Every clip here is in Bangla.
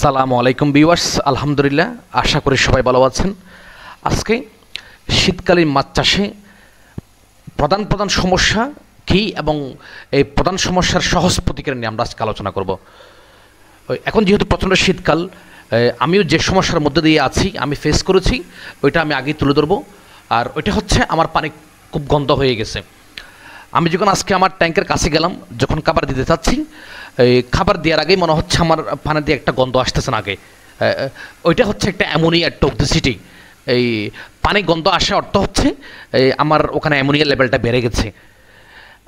আসসালামু আলাইকুম ভিউয়ার্স, আলহামদুলিল্লাহ, আশা করি সবাই ভালো আছেন। আজকে শীতকালীন মাছ চাষে প্রধান সমস্যা কী এবং এই প্রধান সমস্যার সহজ প্রতিকার নিয়ে আমরা আজকে আলোচনা করব। এখন যেহেতু প্রচণ্ড শীতকাল, আমিও যে সমস্যার মধ্যে দিয়ে আছি, আমি ফেস করেছি, ওইটা আমি আগেই তুলে ধরবো। আর ওইটা হচ্ছে আমার পানি খুব গন্ধ হয়ে গেছে। আমি যখন আজকে আমার ট্যাঙ্কের কাছে গেলাম, যখন খাবার দিতে চাচ্ছি, এই খাবার দেওয়ার আগেই মনে হচ্ছে আমার পানি দিয়ে একটা গন্ধ আসতেছে না আগে। ওইটা হচ্ছে একটা অ্যামোনিয়ার টক্সিসিটি। এই পানি গন্ধ আসা অর্থ হচ্ছে আমার ওখানে অ্যামোনিয়া লেভেলটা বেড়ে গেছে।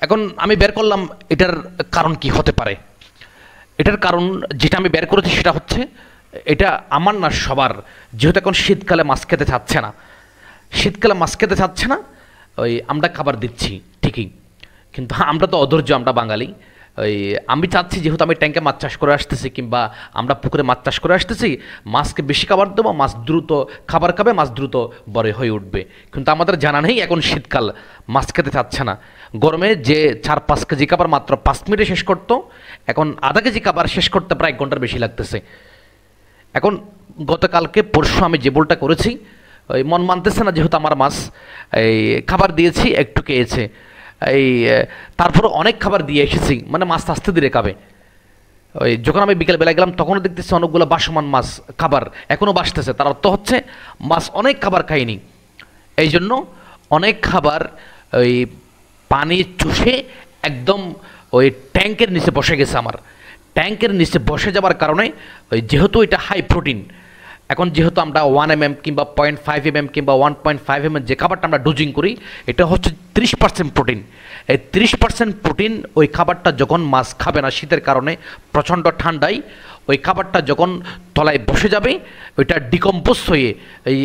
এখন আমি বের করলাম এটার কারণ কি হতে পারে। এটার কারণ যেটা আমি বের করেছি সেটা হচ্ছে, এটা আমার না সবার, যেহেতু এখন শীতকালে মাছ খেতে চাচ্ছে না, ওই আমরা খাবার দিচ্ছি ঠিকই, কিন্তু আমরা তো অধৈর্য, আমরা বাঙালি। ওই আমি চাচ্ছি, যেহেতু আমি ট্যাঙ্কে মাছ চাষ করে আসতেছি কিংবা আমরা পুকুরে মাছ চাষ করে আসতেছি, মাছকে বেশি খাবার দেবো, মাছ দ্রুত খাবার খাবে, মাছ দ্রুত বড় হয়ে উঠবে। কিন্তু আমাদের জানা নেই এখন শীতকাল, মাছ খেতে চাচ্ছে না। গরমে যে 4-5 কেজি খাবার মাত্র 5 মিনিটে শেষ করতো, এখন আধা কেজি খাবার শেষ করতে প্রায় 1 ঘন্টার বেশি লাগতেছে। এখন গতকালকে পরশু আমি যে ভুলটা করেছি, ওই মন মানতেছে না, যেহেতু আমার মাছ এই খাবার দিয়েছি, একটু খেয়েছে, এই তারপর অনেক খাবার দিয়ে এসেছি, মানে মাছ আস্তে ধীরে খাবে। ওই যখন আমি বিকেলবেলা গেলাম, তখনও দেখতেছি অনেকগুলো বাসমান মাছ খাবার এখনও বাসতেছে। তার অর্থ হচ্ছে মাছ অনেক খাবার খায়নি, এই জন্য অনেক খাবার ওই পানি চুষে একদম ওই ট্যাঙ্কের নিচে বসে গেছে। আমার ট্যাঙ্কের নিচে বসে যাওয়ার কারণে ওই যেহেতু এটা হাই প্রোটিন, এখন যেহেতু আমরা 1 mm কিংবা 0.5 mm কিংবা 1.5 mm যে খাবারটা আমরা ডোজিং করি, এটা হচ্ছে 30% প্রোটিন। এই 30% প্রোটিন ওই খাবারটা যখন মাছ খাবে না শীতের কারণে, প্রচণ্ড ঠান্ডায় ওই খাবারটা যখন তলায় বসে যাবে, ওইটা ডিকম্পোজ হয়ে এই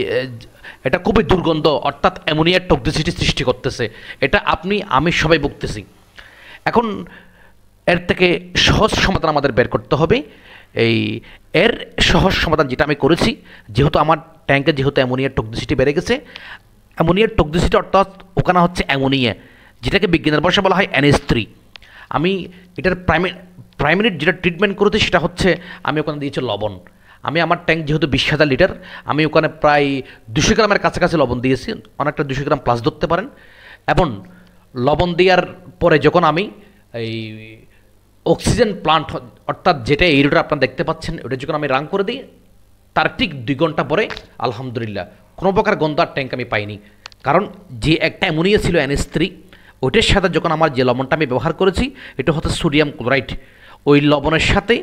এটা খুবই দুর্গন্ধ, অর্থাৎ অ্যামোনিয়ার টক্সিসিটি সৃষ্টি করতেছে। এটা আমি সবাই ভুগতেছি। এখন এর থেকে সহজ সমাধান আমাদের বের করতে হবে। এর সহজ সমাধান যেটা আমি করেছি, যেহেতু আমার ট্যাঙ্কে যেহেতু অ্যামোনিয়ার টক্সিসিটি বেড়ে গেছে, অ্যামোনিয়ার টক্সিসিটি অর্থাৎ ওখানে হচ্ছে অ্যামোনিয়া, যেটাকে বিজ্ঞানের ভাষায় বলা হয় NH3। আমি এটার প্রাইমারি যেটা ট্রিটমেন্ট করেছি সেটা হচ্ছে, আমি ওখানে দিয়েছি লবণ। আমি আমার ট্যাঙ্ক যেহেতু 20,000 লিটার, আমি ওখানে প্রায় 200 গ্রামের কাছাকাছি লবণ দিয়েছি, অনেকটা 200 গ্রাম প্লাস ধরতে পারেন। এবং লবণ দেওয়ার পরে যখন আমি এই অক্সিজেন প্লান্ট, অর্থাৎ যেটা এরিয়াটা আপনারা দেখতে পাচ্ছেন, ওটা যখন আমি রান করে দিই, তার ঠিক 2 ঘন্টা পরে আলহামদুলিল্লাহ কোনো প্রকার গন্ধ আর ট্যাঙ্ক আমি পাইনি। কারণ যে একটা অ্যামোনিয়া ছিল NH3, ওইটার সাথে যখন আমার যে লবণটা আমি ব্যবহার করেছি, এটা হচ্ছে সোডিয়াম ক্লোরাইড, ওই লবণের সাথে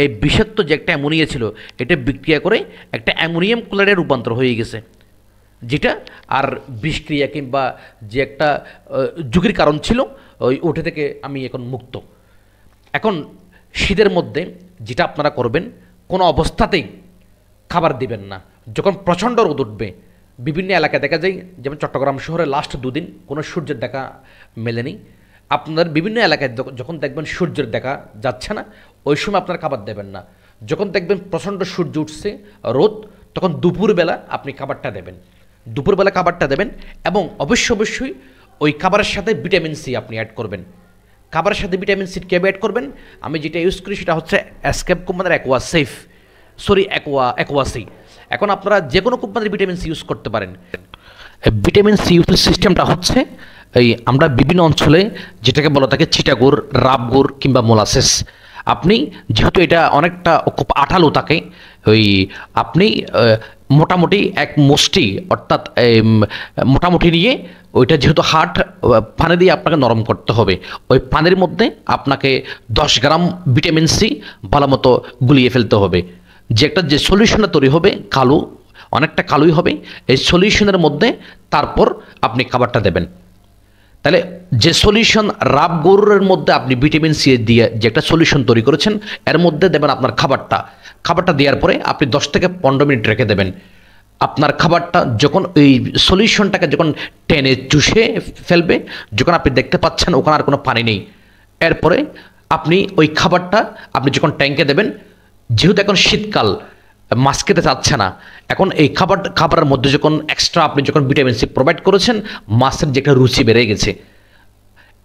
এই বিষাক্ত যে একটা অ্যামোনিয়া ছিল, এটা বিক্রিয়া করে একটা অ্যামোনিয়াম ক্লোরাইডে রূপান্তর হয়ে গেছে, যেটা আর বিষক্রিয়া কিংবা যে একটা ঝুঁকির কারণ ছিল, ওটা থেকে আমি এখন মুক্ত। এখন শীতের মধ্যে যেটা আপনারা করবেন, কোনো অবস্থাতেই খাবার দিবেন না যখন প্রচণ্ড রোদ উঠবে। বিভিন্ন এলাকায় দেখা যায়, যেমন চট্টগ্রাম শহরে লাস্ট 2 দিন কোনো সূর্যের দেখা মেলেনি। আপনাদের বিভিন্ন এলাকায় যখন দেখবেন সূর্যের দেখা যাচ্ছে না, ওই সময় আপনারা খাবার দেবেন না। যখন দেখবেন প্রচণ্ড সূর্য উঠছে, রোদ, তখন দুপুরবেলা আপনি খাবারটা দেবেন। এবং অবশ্যই ওই খাবারের সাথে ভিটামিন সি আপনি অ্যাড করবেন। খাবারের সাথে ভিটামিন সি কীভাবে অ্যাড করবেন, আমি যেটা ইউজ করি সেটা হচ্ছে এসকেপ কোম্পানির অ্যাকোয়াসি। এখন আপনারা যে কোনো কোম্পানির ভিটামিন সি ইউজ করতে পারেন। ভিটামিন সি ইউজের সিস্টেমটা হচ্ছে, এই আমরা বিভিন্ন অঞ্চলে যেটাকে বলা থাকে চিটাগুড়, রাবগুড় কিংবা মোলাসেস, আপনি যেহেতু এটা অনেকটা খুব আঠালো থাকে, ওই আপনি মোটামুটি এক মুষ্টি, অর্থাৎ মোটামুটি নিয়ে, ওইটা যেহেতু হার্ড, পানি দিয়ে আপনাকে নরম করতে হবে। ওই পানির মধ্যে আপনাকে 10 গ্রাম ভিটামিন সি ভালো মতো গুলিয়ে ফেলতে হবে। যে সলিউশনটা তৈরি হবে অনেকটা কালোই হবে, এই সলিউশনের মধ্যে তারপর আপনি খাবারটা দেবেন। তাহলে যে সলিউশন রাবগুড়ের মধ্যে আপনি ভিটামিন সি দিয়ে যে একটা সলিউশন তৈরি করেছেন, এর মধ্যে দেবেন আপনার খাবারটা দেওয়ার পরে আপনি 10 থেকে 15 মিনিট রেখে দেবেন। আপনার খাবারটা যখন ওই সলিউশনটাকে যখন টেনে চুষে ফেলবে, যখন আপনি দেখতে পাচ্ছেন ওখানে আর কোনো পানি নেই, এরপরে আপনি ওই খাবারটা আপনি যখন ট্যাঙ্কে দেবেন, যেহেতু এখন শীতকাল, মাছ খেতে চাচ্ছে না, এখন এই খাবারের মধ্যে যখন এক্সট্রা আপনি যখন ভিটামিন সি প্রোভাইড করেছেন, মাছের যে একটা রুচি বেড়ে গেছে,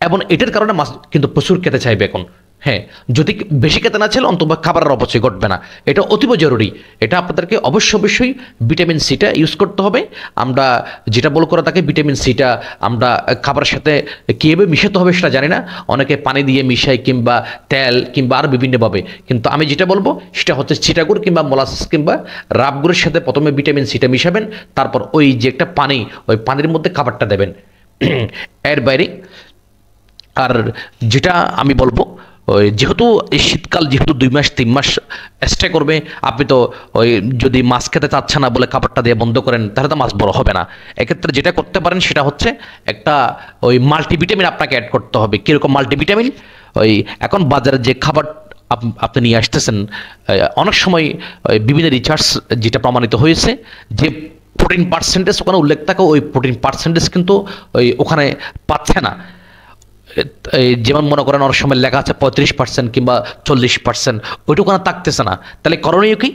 এবং এটার কারণে মাছ কিন্তু প্রচুর খেতে চাইবে এখন হ্যাঁ, যদি বেশি খেতে না চাইলে অন্তত খাবারের অপচয় ঘটবে না, এটা অতীব জরুরি। এটা আপনাদেরকে অবশ্যই ভিটামিন সিটা ইউজ করতে হবে। আমরা যেটা বল করে তাকে ভিটামিন সিটা আমরা খাবারের সাথে কীভাবে মিশাতে হবে সেটা জানি না, অনেকে পানি দিয়ে মিশায় কিংবা তেল কিংবা আর বিভিন্নভাবে, কিন্তু আমি যেটা বলবো সেটা হচ্ছে চিটাগুড় কিংবা মোলাসেস কিংবা রাবগুড়ের সাথে প্রথমে ভিটামিন সিটা মিশাবেন, তারপর ওই যে একটা পানি, ওই পানির মধ্যে খাবারটা দেবেন। এর বাইরে আর যেটা আমি বলবো, ওই যেহেতু এই শীতকাল, যেহেতু 2 মাস 3 মাস স্টে করবে, আপনি তো ওই যদি মাছ খেতে চাচ্ছেন না বলে খাবারটা দিয়ে বন্ধ করেন, তাহলে তো মাছ বড় হবে না। এক্ষেত্রে যেটা করতে পারেন সেটা হচ্ছে একটা ওই মাল্টিভিটামিন আপনাকে অ্যাড করতে হবে। কীরকম মাল্টিভিটামিন? ওই এখন বাজারে যে খাবার আপনি নিয়ে আসতেছেন, অনেক সময় বিভিন্ন রিসার্চ যেটা প্রমাণিত হয়েছে যে প্রোটিন পার্সেন্টেজ ওখানে উল্লেখ থাকে, ওই প্রোটিন পার্সেন্টেজ কিন্তু ওই ওখানে পাচ্ছে না। যেমন মনে করেন অনেক সময় লেখা আছে 35% কিংবা 40%, ওইটুকু না থাকতেছে না। তাহলে করণীয় কি?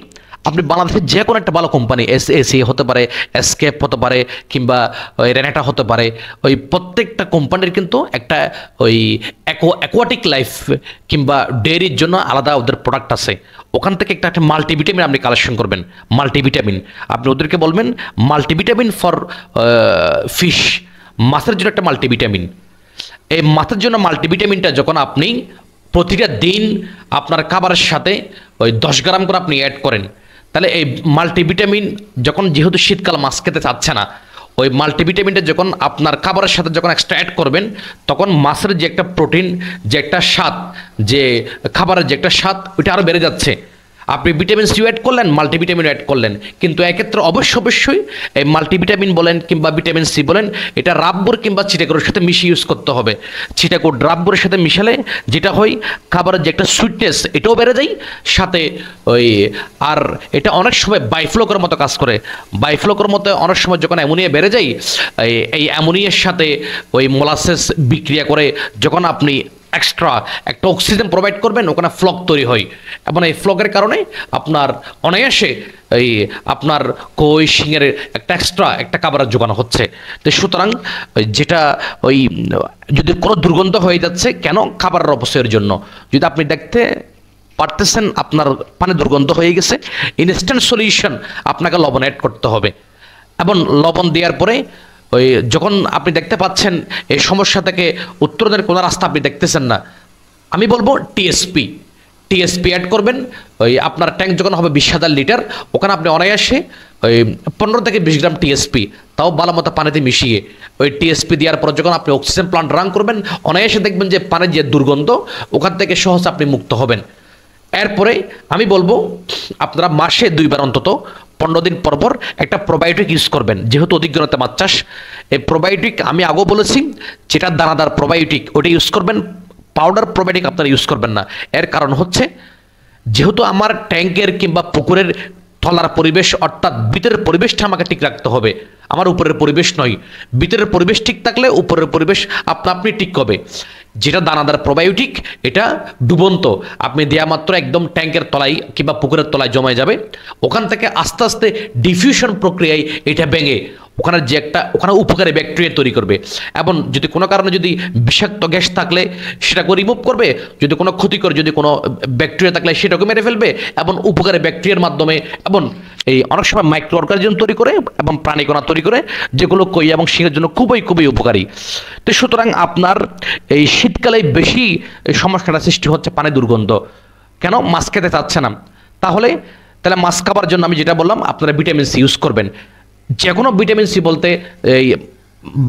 আপনি বাংলাদেশের যে কোনো একটা ভালো কোম্পানি, এসি হতে পারে, এসকেপ হতে পারে কিংবা ওই রেনেটা হতে পারে, ওই প্রত্যেকটা কোম্পানির কিন্তু একটা ওই অ্যাকোয়াটিক লাইফ কিংবা ডেয়ারির জন্য আলাদা ওদের প্রোডাক্ট আছে। ওখান থেকে একটা মাল্টিভিটামিন আপনি কালেকশন করবেন। মাল্টিভিটামিন আপনি ওদেরকে বলবেন মাল্টিভিটামিন ফর ফিশ, মাছের জন্য একটা মাল্টিভিটামিন। এই মাছের জন্য মাল্টিভিটামিনটা যখন আপনি প্রতিটা দিন আপনার খাবারের সাথে ওই 10 গ্রাম করে আপনি অ্যাড করেন, তাহলে এই মাল্টিভিটামিন যখন, যেহেতু শীতকাল মাছ খেতে চাচ্ছে না, ওই মাল্টিভিটামিনটা যখন আপনার খাবারের সাথে যখন এক্সট্রা অ্যাড করবেন, তখন মাছের যে একটা প্রোটিন, যে একটা স্বাদ, যে খাবারের যে একটা স্বাদ, ওইটা আরও বেড়ে যাচ্ছে। আপনি ভিটামিন সি অ্যাড করলেন, মাল্টিভিটামিন অ্যাড করলেন, কিন্তু এক্ষেত্রে অবশ্যই এই মাল্টিভিটামিন বলেন কিংবা ভিটামিন সি বলেন, এটা রাবগুড় কিংবা চিটাগুড়ের সাথে মিশিয়ে ইউজ করতে হবে। চিটাগুড় রাবগুড়ের সাথে মিশালে যেটা হয়, খাবারের যে একটা সুইটনেস এটাও বেড়ে যায়, সাথে ওই আর এটা অনেক সময় বাইফ্লোকের মতো কাজ করে। বাইফ্লোকের মতো অনেক সময় যখন অ্যামোনিয়া বেড়ে যায়, এই অ্যামোনিয়ার সাথে ওই মোলাসেস বিক্রিয়া করে, যখন আপনি এক্সট্রা একটা অক্সিজেন প্রোভাইড করবেন, ওখানে ফ্লক তৈরি হয়, এবং এই ফ্লকের কারণে আপনার অনায়াসে এই আপনার কই শিঙের একটা এক্সট্রা একটা খাবারের যোগানো হচ্ছে। তো সুতরাং যেটা ওই যদি কোনো দুর্গন্ধ হয়ে যাচ্ছে, কেন? খাবারের অপচয়ের জন্য। যদি আপনি দেখতে পারতেছেন আপনার পানি দুর্গন্ধ হয়ে গেছে, ইনস্ট্যান্ট সলিউশন, আপনাকে লবণ অ্যাড করতে হবে। এবং লবণ দেওয়ার পরে ওই যখন আপনি দেখতে পাচ্ছেন এই সমস্যা থেকে উত্তরণের কোনো রাস্তা আপনি দেখতেছেন না, আমি বলবো টিএসপি অ্যাড করবেন। ওই আপনার ট্যাঙ্ক যখন হবে 20,000 লিটার, ওখানে আপনি অনায়াসে ওই 15 থেকে 20 গ্রাম টিএসপি, তাও ভালো মতো পানিতে মিশিয়ে ওই টিএসপি দেওয়ার পর যখন আপনি অক্সিজেন প্লান্ট রান করবেন, অনায়াসে দেখবেন যে পানির যে দুর্গন্ধ, ওখান থেকে সহজ আপনি মুক্ত হবেন। এরপরে আমি বলবো আপনারা মাসে 2 বার অন্তত 15 দিন পর একটা প্রোবায়োটিক ইউজ করবেন। যেহেতু অধিক জনতা মাছ চাষ, এই প্রোবায়োটিক আমি আগেও বলেছি, যেটা দানাদার প্রোবায়োটিক ওটা ইউজ করবেন, পাউডার প্রোবায়োটিক আপনারা ইউজ করবেন না। এর কারণ হচ্ছে, যেহেতু আমার ট্যাঙ্কের কিংবা পুকুরের তলার পরিবেশ, অর্থাৎ ভিতরের পরিবেশটা আমাকে ঠিক রাখতে হবে, আমার উপরের পরিবেশ নয়। ভিতরের পরিবেশ ঠিক থাকলে উপরের পরিবেশ আপনি ঠিক হবে। যেটা দানাদার প্রোবায়োটিক, এটা ডুবন্ত, আপনি দেয়া মাত্র একদম ট্যাঙ্কের তলায় কিংবা পুকুরের তলায় জমে যাবে, ওখান থেকে আস্তে আস্তে ডিফিউশন প্রক্রিয়ায় এটা ভেঙে ওখানে যে একটা ওখানে উপকারী ব্যাকটেরিয়া তৈরি করবে, এবং যদি কোনো কারণে যদি বিষাক্ত গ্যাস থাকলে সেটাকে রিমুভ করবে, যদি কোনো ক্ষতিকর যদি কোনো ব্যাকটেরিয়া থাকলে সেটাকে মেরে ফেলবে, এবং উপকারী ব্যাকটেরিয়ার মাধ্যমে, এবং এই অনেক সময় মাইক্রো অর্গানিজম তৈরি করে এবং প্রাণীকণা তৈরি করে, যেগুলো কই এবং শিঙের জন্য খুবই উপকারী। তো সুতরাং আপনার এই শীতকালে বেশি সমস্যাটা সৃষ্টি হচ্ছে পানি দুর্গন্ধ, কেন? মাছ খেতে চাচ্ছে না। তাহলে মাছ খাবার জন্য আমি যেটা বললাম, আপনারা ভিটামিন সি ইউজ করবেন। যে কোনো ভিটামিন সি বলতে এই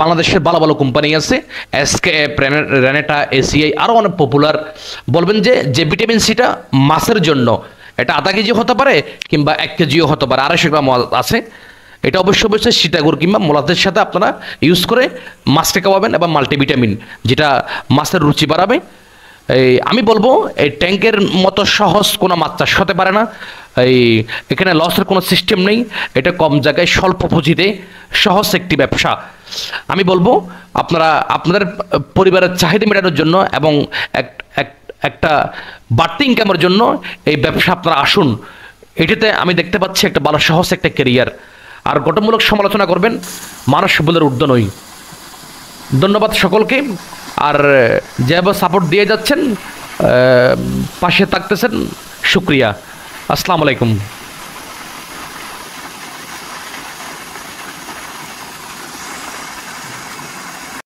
বাংলাদেশের ভালো কোম্পানি আছে, এসকেএফ, রেনেটা, এসিআই, আরও অনেক পপুলার। বলবেন যে ভিটামিন সিটা মাছের জন্য, এটা আধা কেজি হতে পারে কিংবা 1 কেজিও হতে পারে, 250 গ্রাম আছে। এটা অবশ্যই সীতাগুড় কিংবা মোলাসের সাথে আপনারা ইউজ করে মাছকে খাওয়াবেন, এবং মাল্টিভিটামিন যেটা মাছের রুচি বাড়াবে। আমি বলবো এই ট্যাঙ্কের মতো সহজ কোনো মাছ চাষ হতে পারে না। এখানে লসের কোনো সিস্টেম নেই, এটা কম জায়গায় স্বল্প পুঁজিতে সহজ একটি ব্যবসা। আমি বলবো আপনারা আপনাদের পরিবারের চাহিদা মেটানোর জন্য এবং একটা বাড়তি ইনকামের জন্য এই ব্যবসা আপনারা আসুন। এটাতে আমি দেখতে পাচ্ছি একটা ভালো সহজ একটা ক্যারিয়ার। আর গঠনমূলক সমালোচনা করবেন, মানুষ বলে ঊর্ধ্ব নই। ধন্যবাদ সকলকে। আর যেভাবে সাপোর্ট দিয়ে যাচ্ছেন, পাশে থাকতেছেন, শুক্রিয়া। আসসালামু আলাইকুম।